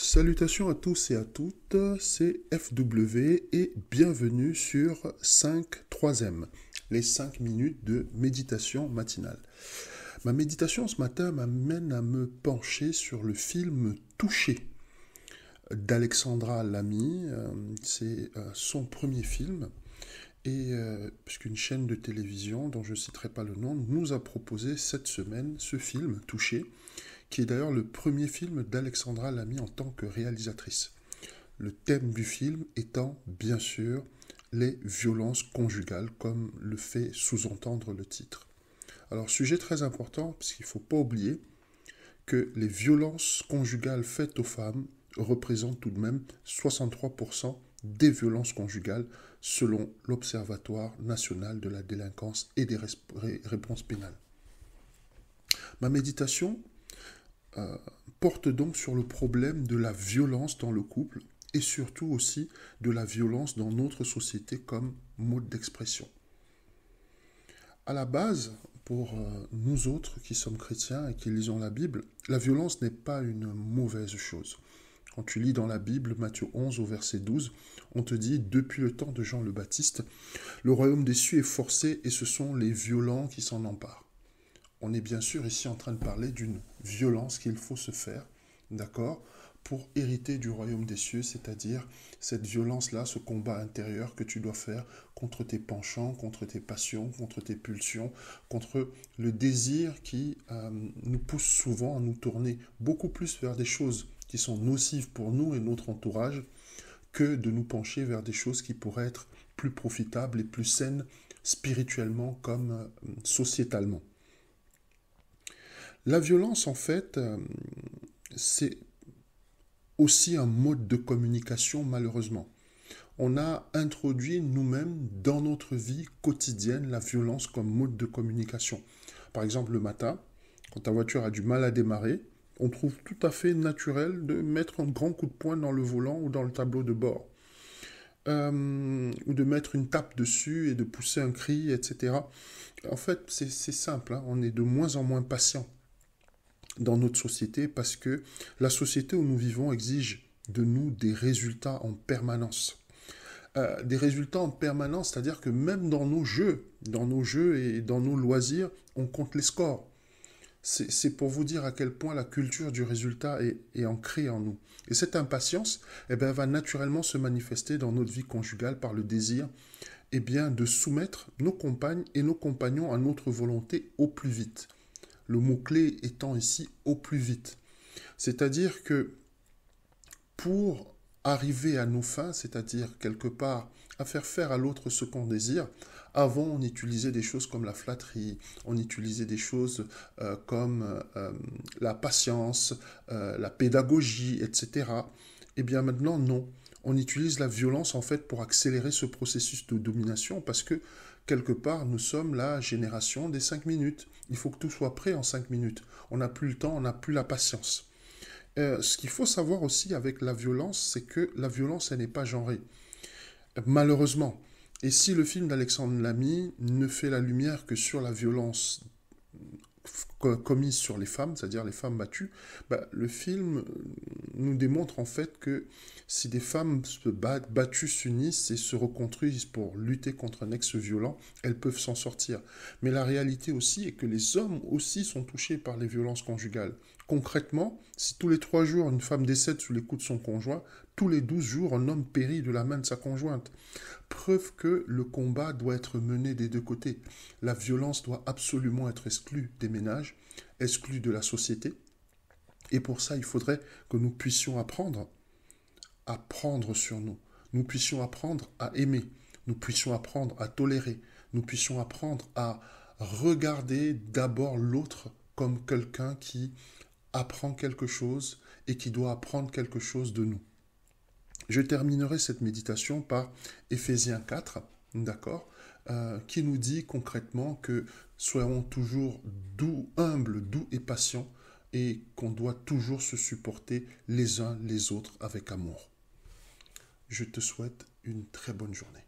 Salutations à tous et à toutes, c'est FW et bienvenue sur 5-3M, les 5 minutes de méditation matinale. Ma méditation ce matin m'amène à me pencher sur le film Touché d'Alexandra Lamy. C'est son premier film et puisqu'une chaîne de télévision dont je ne citerai pas le nom nous a proposé cette semaine ce film Touché, qui est d'ailleurs le premier film d'Alexandra Lamy en tant que réalisatrice. Le thème du film étant, bien sûr, les violences conjugales, comme le fait sous-entendre le titre. Alors, sujet très important, parce qu'il ne faut pas oublier que les violences conjugales faites aux femmes représentent tout de même 63% des violences conjugales, selon l'Observatoire national de la délinquance et des réponses pénales. Ma méditation porte donc sur le problème de la violence dans le couple et surtout aussi de la violence dans notre société comme mode d'expression. À la base, pour nous autres qui sommes chrétiens et qui lisons la Bible, la violence n'est pas une mauvaise chose. Quand tu lis dans la Bible, Matthieu 11 au verset 12, on te dit « Depuis le temps de Jean le Baptiste, le royaume des cieux est forcé et ce sont les violents qui s'en emparent. » On est bien sûr ici en train de parler d'une violence qu'il faut se faire, d'accord, pour hériter du royaume des cieux, c'est-à-dire cette violence-là, ce combat intérieur que tu dois faire contre tes penchants, contre tes passions, contre tes pulsions, contre le désir qui nous pousse souvent à nous tourner beaucoup plus vers des choses qui sont nocives pour nous et notre entourage que de nous pencher vers des choses qui pourraient être plus profitables et plus saines spirituellement comme sociétalement. La violence, en fait, c'est aussi un mode de communication, malheureusement. On a introduit nous-mêmes dans notre vie quotidienne la violence comme mode de communication. Par exemple, le matin, quand ta voiture a du mal à démarrer, on trouve tout à fait naturel de mettre un grand coup de poing dans le volant ou dans le tableau de bord. Ou de mettre une tape dessus et de pousser un cri, etc. En fait, c'est simple, hein, on est de moins en moins patient dans notre société parce que la société où nous vivons exige de nous des résultats en permanence. Des résultats en permanence, c'est-à-dire que même dans nos jeux et dans nos loisirs, on compte les scores. C'est pour vous dire à quel point la culture du résultat est ancrée en nous. Et cette impatience va naturellement se manifester dans notre vie conjugale par le désir de soumettre nos compagnes et nos compagnons à notre volonté au plus vite. Le mot-clé étant ici au plus vite. C'est-à-dire que pour arriver à nos fins, c'est-à-dire quelque part à faire à l'autre ce qu'on désire, avant on utilisait des choses comme la flatterie, on utilisait des choses comme la patience, la pédagogie, etc. Et bien maintenant non. On utilise la violence en fait pour accélérer ce processus de domination parce que quelque part nous sommes la génération des 5 minutes. Il faut que tout soit prêt en 5 minutes. On n'a plus le temps, on n'a plus la patience. Ce qu'il faut savoir aussi avec la violence, c'est que la violence, elle n'est pas genrée. Malheureusement. Et si le film d'Alexandre Lamy ne fait la lumière que sur la violence commise sur les femmes, c'est-à-dire les femmes battues, le film nous démontre en fait que si des femmes battues s'unissent et se reconstruisent pour lutter contre un ex violent, elles peuvent s'en sortir. Mais la réalité aussi est que les hommes aussi sont touchés par les violences conjugales. Concrètement, si tous les 3 jours une femme décède sous les coups de son conjoint, tous les 12 jours un homme périt de la main de sa conjointe. Preuve que le combat doit être mené des deux côtés. La violence doit absolument être exclue des ménages, exclue de la société. Et pour ça, il faudrait que nous puissions apprendre à prendre sur nous. Nous puissions apprendre à aimer. Nous puissions apprendre à tolérer. Nous puissions apprendre à regarder d'abord l'autre comme quelqu'un qui apprend quelque chose et qui doit apprendre quelque chose de nous. Je terminerai cette méditation par Éphésiens 4, d'accord, qui nous dit concrètement que soyons toujours doux, humbles, doux et patients et qu'on doit toujours se supporter les uns les autres avec amour. Je te souhaite une très bonne journée.